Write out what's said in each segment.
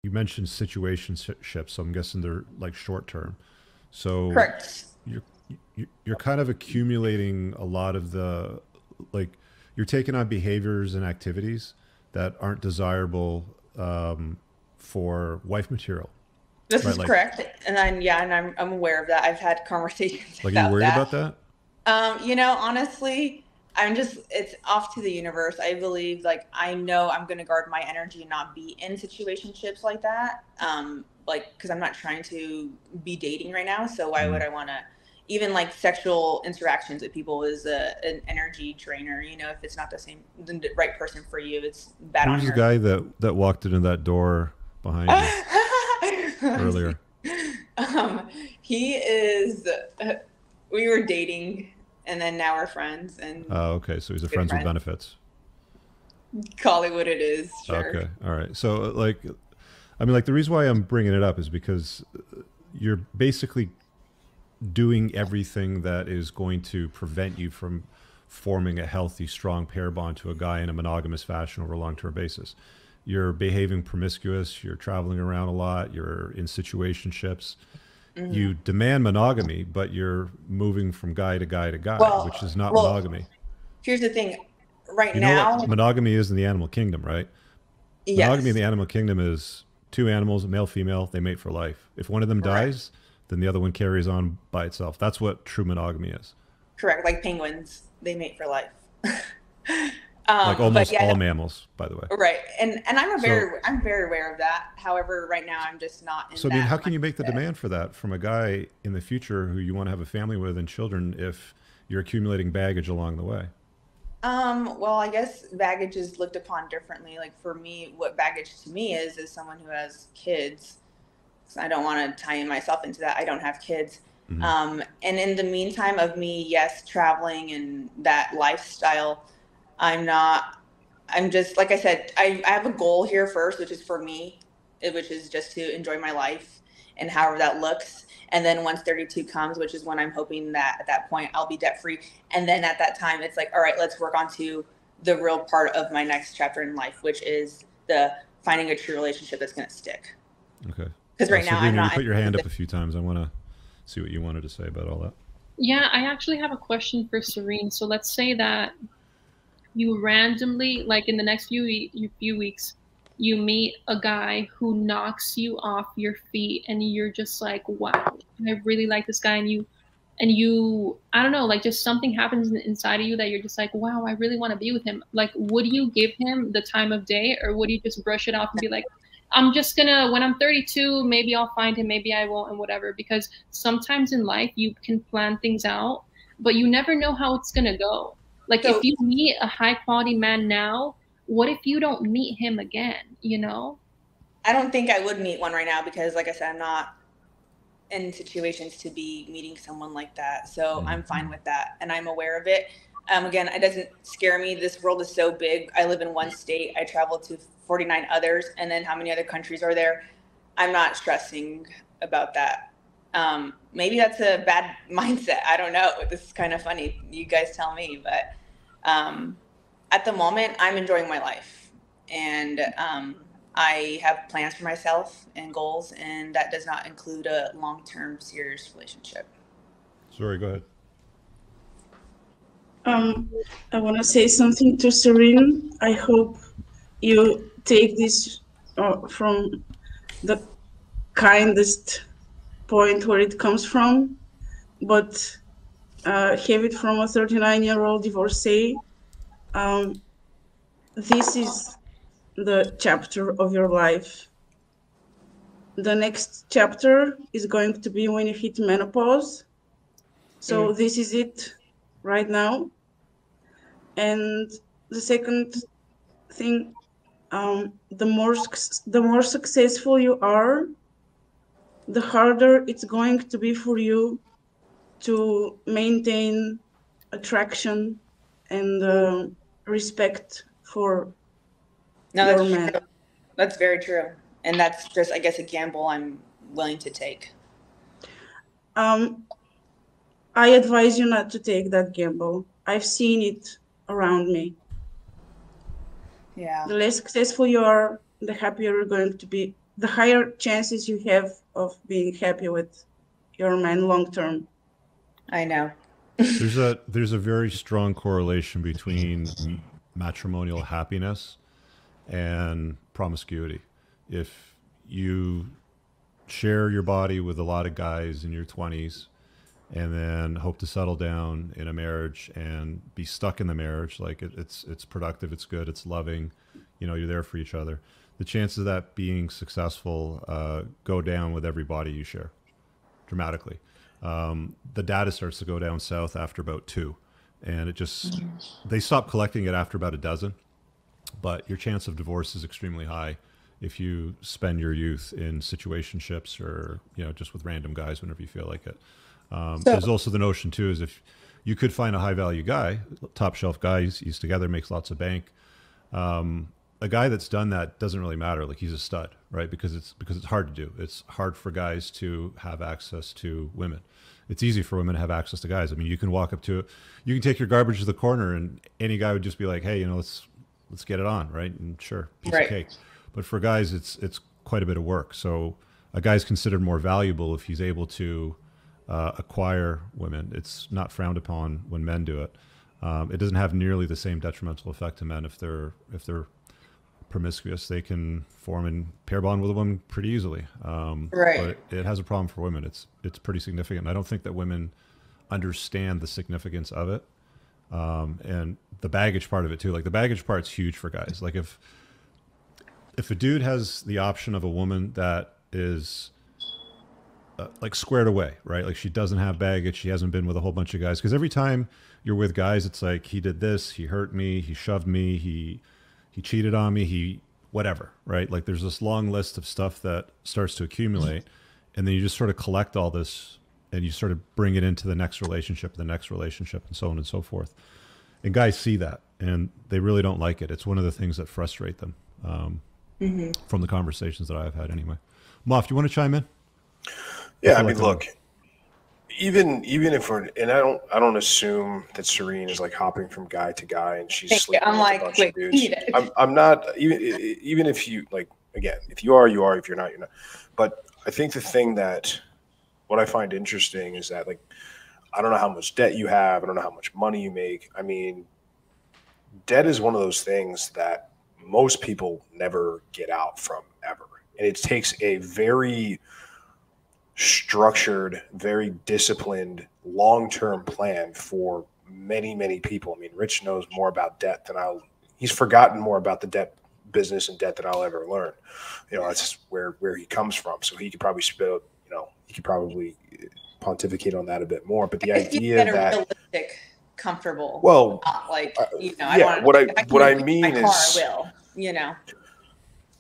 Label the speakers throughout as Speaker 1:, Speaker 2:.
Speaker 1: you mentioned situationships, so I'm guessing they're like short term. So
Speaker 2: Correct.
Speaker 1: you're you're kind of accumulating a lot of the like you're taking on behaviors and activities that aren't desirable for wife material,
Speaker 2: This
Speaker 1: right?
Speaker 2: is correct. And then, yeah, and I'm aware of that. I've had conversations
Speaker 1: Like, are you
Speaker 2: about
Speaker 1: worried
Speaker 2: that.
Speaker 1: about that?
Speaker 2: Honestly, it's off to the universe. I believe, like, I know I'm going to guard my energy and not be in situationships like that. Like, because I'm not trying to be dating right now. So why would
Speaker 1: Mm.
Speaker 2: I want to, even like sexual interactions with people is an energy drainer. If it's not the right person for you, it's bad
Speaker 1: Who's
Speaker 2: on
Speaker 1: the
Speaker 2: your.
Speaker 1: guy that walked into that door behind you earlier?
Speaker 2: um, he is. We were dating, and then now we're friends, and
Speaker 1: Oh, okay. So he's a
Speaker 2: good
Speaker 1: friends with
Speaker 2: friends.
Speaker 1: benefits.
Speaker 2: Call it what it is, sure.
Speaker 1: Okay. All right. So, like, I mean, like, the reason why I'm bringing it up is because you're basically doing everything that is going to prevent you from forming a healthy, strong pair bond to a guy in a monogamous fashion over a long term basis. You're behaving promiscuous, you're traveling around a lot, you're in situationships.
Speaker 2: Hmm.
Speaker 1: You demand monogamy, but you're moving from guy to guy to guy, which
Speaker 2: Well,
Speaker 1: is not
Speaker 2: well,
Speaker 1: monogamy.
Speaker 2: here's the thing. Right
Speaker 1: You know what
Speaker 2: now,
Speaker 1: monogamy is in the animal kingdom, right? Monogamy in
Speaker 2: yes,
Speaker 1: the animal kingdom is two animals, male, female, they mate for life. If one of them
Speaker 2: correct,
Speaker 1: dies, then the other one carries on by itself. That's what true monogamy is.
Speaker 2: correct. Like penguins, they mate for life.
Speaker 1: Like
Speaker 2: But
Speaker 1: almost
Speaker 2: yeah,
Speaker 1: all
Speaker 2: no,
Speaker 1: mammals, by the way.
Speaker 2: right. And
Speaker 1: So,
Speaker 2: I'm very aware of that. However, right now I'm just not in
Speaker 1: so I mean,
Speaker 2: that
Speaker 1: how can you make the
Speaker 2: mindset.
Speaker 1: demand for that from a guy in the future who you want to have a family with and children if you're accumulating baggage along the way?
Speaker 2: Well, I guess baggage is looked upon differently. Like for me, what baggage to me is someone who has kids. So I don't want to tie myself into that. I don't have kids.
Speaker 1: Mm-hmm.
Speaker 2: And in the meantime of me, yes, traveling and that lifestyle, I'm not, I'm just, like I said, I have a goal here first, which is for me, which is just to enjoy my life and however that looks. And then once 32 comes, which is when I'm hoping that at that point I'll be debt free. And then at that time, it's like, all right, let's work on to the real part of my next chapter in life, which is the finding a true relationship that's going to stick.
Speaker 1: Okay.
Speaker 2: Because right now I'm
Speaker 1: Sabrina, you
Speaker 2: not in
Speaker 1: put your
Speaker 2: a
Speaker 1: hand up
Speaker 2: position.
Speaker 1: a few times. I want to see what you wanted to say about all that.
Speaker 3: Yeah, I actually have a question for Serene. So let's say that you randomly, like in the next few weeks, you meet a guy who knocks you off your feet, and you're just like, wow, I really like this guy, and you, I don't know, like just something happens inside of you that you're just like, wow, I really want to be with him. Like, would you give him the time of day, or would you just brush it off and be like, I'm just gonna, when I'm 32, maybe I'll find him, maybe I won't, and whatever? Because sometimes in life you can plan things out, but you never know how it's gonna go. Like, if
Speaker 2: So
Speaker 3: you meet a high quality man now, what if you don't meet him again, you know?
Speaker 2: I don't think I would meet one right now because, like I said, I'm not in situations to be meeting someone like that. So
Speaker 1: Mm-hmm.
Speaker 2: I'm fine with that, and I'm aware of it. Again, it doesn't scare me. This world is so big. I live in one state. I travel to 49 others, and then how many other countries are there? I'm not stressing about that. Maybe that's a bad mindset. I don't know. This is kind of funny. You guys tell me, but um, at the moment, I'm enjoying my life, and I have plans for myself and goals, and that does not include a long-term serious relationship.
Speaker 1: Sorry, go ahead.
Speaker 4: Um, I want to say something to Serene. I hope you take this from the kindest point where it comes from, but have it from a 39-year-old divorcee. Um, this is the chapter of your life. The next chapter is going to be when you hit menopause. So this is it right now. And the second thing, the more successful you are, the harder it's going to be for you to maintain attraction and respect for
Speaker 2: No,
Speaker 4: your
Speaker 2: that's
Speaker 4: man.
Speaker 2: true. That's very true, and that's just, I guess, a gamble I'm willing to take.
Speaker 4: Um, I advise you not to take that gamble. I've seen it around me.
Speaker 2: Yeah.
Speaker 4: The less successful you are, the happier you're going to be the higher chances you have of being happy with your man long term.
Speaker 2: I know.
Speaker 1: There's a very strong correlation between matrimonial happiness and promiscuity. If you share your body with a lot of guys in your 20s and then hope to settle down in a marriage and be stuck in the marriage, like it's productive, it's good, it's loving, you're there for each other, the chances of that being successful go down with every body you share dramatically. The data starts to go down south after about 2, and they stop collecting it after about a dozen, but your chance of divorce is extremely high if you spend your youth in situationships or just with random guys whenever you feel like it. There's also the notion too is if you could find a high value guy, top shelf guy, he's together, makes lots of bank. A guy that's done that doesn't really matter. Like, he's a stud, right? Because it's hard to do. It's hard for guys to have access to women. It's easy for women to have access to guys. I mean, you can walk up to, you can take your garbage to the corner and any guy would just be like, hey, let's get it on, right? And sure, piece of cake. But for guys, it's quite a bit of work. So a guy's considered more valuable if he's able to acquire women. It's not frowned upon when men do it. It doesn't have nearly the same detrimental effect to men if they're promiscuous. They can form and pair bond with a woman pretty easily. But it has a problem for women. It's pretty significant. I don't think that women understand the significance of it. And the baggage part of it too. Like, the baggage part's huge for guys. Like, if a dude has the option of a woman that is like squared away, right? Like, she doesn't have baggage. She hasn't been with a whole bunch of guys. Because every time you're with guys, it's like, he did this, he hurt me, he shoved me, he cheated on me, he whatever, right? Like, there's this long list of stuff that starts to accumulate, and then you just sort of collect all this and you sort of bring it into the next relationship, and so on and so forth. And guys see that and they really don't like it. It's one of the things that frustrate them, from the conversations that I've had anyway. Moff, do you want to chime in?
Speaker 5: Yeah, I mean, look, even if we're, and I don't assume that Serene is like hopping from guy to guy and she's sleeping with a bunch of dudes. I'm not, even if you, like, again, if you are, you are, if you're not, you're not. But I think the thing that, what I find interesting is that, like, I don't know how much debt you have. I don't know how much money you make. I mean, debt is one of those things that most people never get out from ever. And it takes a very structured, very disciplined, long-term plan for many, many people. I mean, Rich knows more about debt than he's forgotten more about the debt business and debt than I'll ever learn. That's where he comes from. So he could probably pontificate on that a bit more. But the idea that
Speaker 2: realistic, comfortable,
Speaker 5: well,
Speaker 2: yeah,
Speaker 5: what I mean is,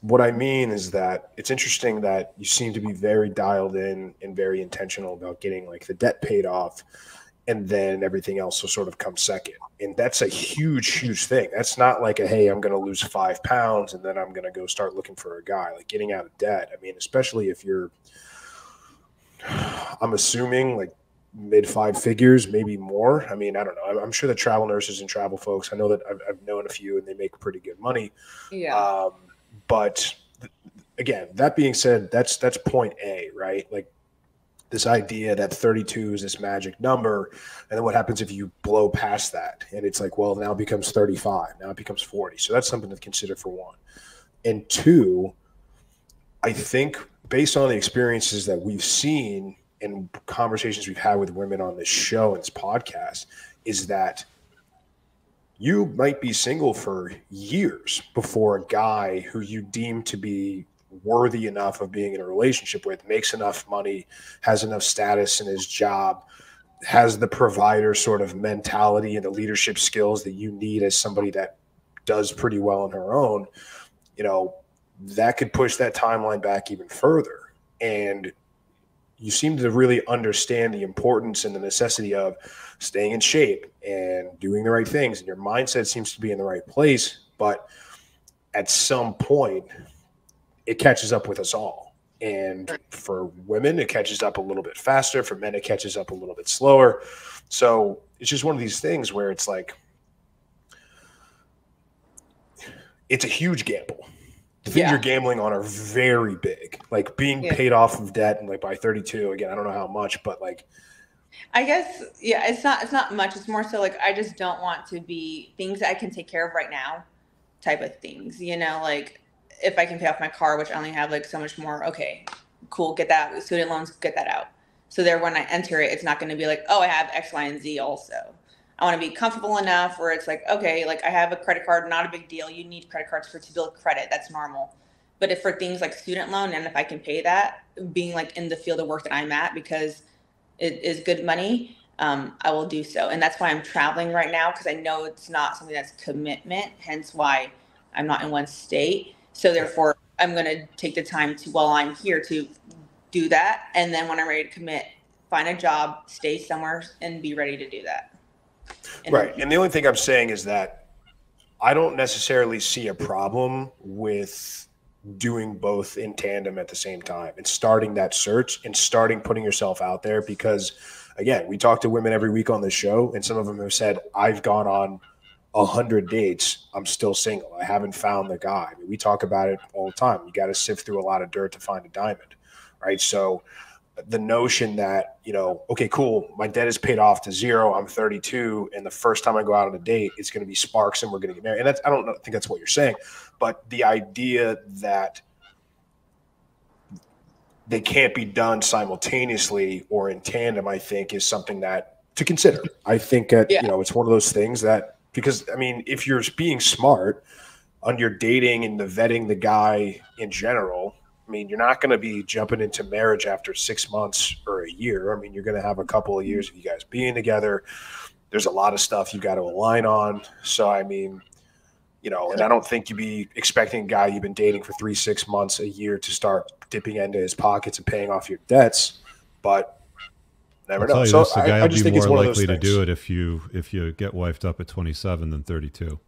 Speaker 2: what
Speaker 5: I mean is that it's interesting that you seem to be very dialed in and very intentional about getting, like, the debt paid off, and then everything else will sort of come second. And that's a huge, huge thing. That's not like hey, I'm going to lose 5 pounds and then I'm going to go start looking for a guy. Like, getting out of debt, I mean, especially if you're, I'm assuming, like, mid 5 figures, maybe more. I mean, I don't know. I'm sure that travel nurses and travel folks, I know that I've known a few and they make pretty good money.
Speaker 2: Yeah.
Speaker 5: But again, that being said, that's point A, right? Like, this idea that 32 is this magic number, and then what happens if you blow past that? And it's like, well, now it becomes 35, now it becomes 40. So that's something to consider, for one. And two, I think based on the experiences that we've seen and conversations we've had with women on this show and this podcast, is that you might be single for years before a guy who you deem to be worthy enough of being in a relationship with makes enough money, has enough status in his job, has the provider sort of mentality and the leadership skills that you need as somebody that does pretty well on her own. That could push that timeline back even further. And you seem to really understand the importance and the necessity of staying in shape and doing the right things. And your mindset seems to be in the right place. But at some point, it catches up with us all. And for women, it catches up a little bit faster. For men, it catches up a little bit slower. So it's just one of these things where it's like, it's a huge gamble the things you're gambling on are very big. Like being paid off of debt and like by 32, again, I don't know how much, but like,
Speaker 2: I guess, it's not much. It's more so like, I just don't want to be things that I can take care of right now type of things, you know, like if I can pay off my car, which I only have like so much more. Okay, cool. Get that student loans, get that out. So there, when I enter it, it's not going to be like, oh, I have X, Y, and Z also. I want to be comfortable enough where it's like, okay, like I have a credit card, not a big deal. You need credit cards to build credit. That's normal. But if for things like student loan, and if I can pay that, being like in the field of work that I'm at, because it is good money, I will do so. And that's why I'm traveling right now, because I know it's not something that's commitment, hence why I'm not in one state. So therefore, I'm going to take the time to, while I'm here, to do that. And then when I'm ready to commit, find a job, stay somewhere, and be ready to do that.
Speaker 5: Right. And the only thing I'm saying is that I don't necessarily see a problem with doing both in tandem at the same time and starting that search and starting putting yourself out there. Because again, we talk to women every week on this show, and some of them have said, I've gone on 100 dates. I'm still single. I haven't found the guy. I mean, we talk about it all the time. You got to sift through a lot of dirt to find a diamond. Right. So the notion that, you know, okay, cool, my debt is paid off to zero, I'm 32, and the first time I go out on a date, it's going to be sparks and we're going to get married. And that's, I don't think that's what you're saying, but the idea that they can't be done simultaneously or in tandem, I think, is something that to consider. I think that, you know, it's one of those things that, because I mean, if you're being smart on your dating and the vetting the guy in general, I mean, you're not going to be jumping into marriage after 6 months or a year. I mean, you're going to have a couple of years of you guys being together. There's a lot of stuff you got to align on. So, I mean, you know, and I don't think you'd be expecting a guy you've been dating for 3, 6 months, a year to start dipping into his pockets and paying off your debts. But never know. So
Speaker 1: the guy
Speaker 5: I just
Speaker 1: will
Speaker 5: think
Speaker 1: be
Speaker 5: it's
Speaker 1: more
Speaker 5: one of those
Speaker 1: likely to
Speaker 5: things.
Speaker 1: do it if you get wifed up at 27 than 32.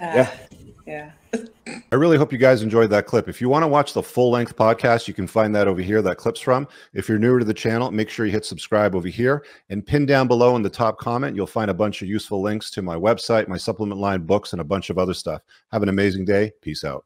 Speaker 2: Yeah.
Speaker 1: I really hope you guys enjoyed that clip. If you want to watch the full-length podcast, you can find that over here, that clip's from. If you're newer to the channel, make sure you hit subscribe over here. And pinned down below in the top comment, you'll find a bunch of useful links to my website, my supplement line, books, and a bunch of other stuff. Have an amazing day. Peace out.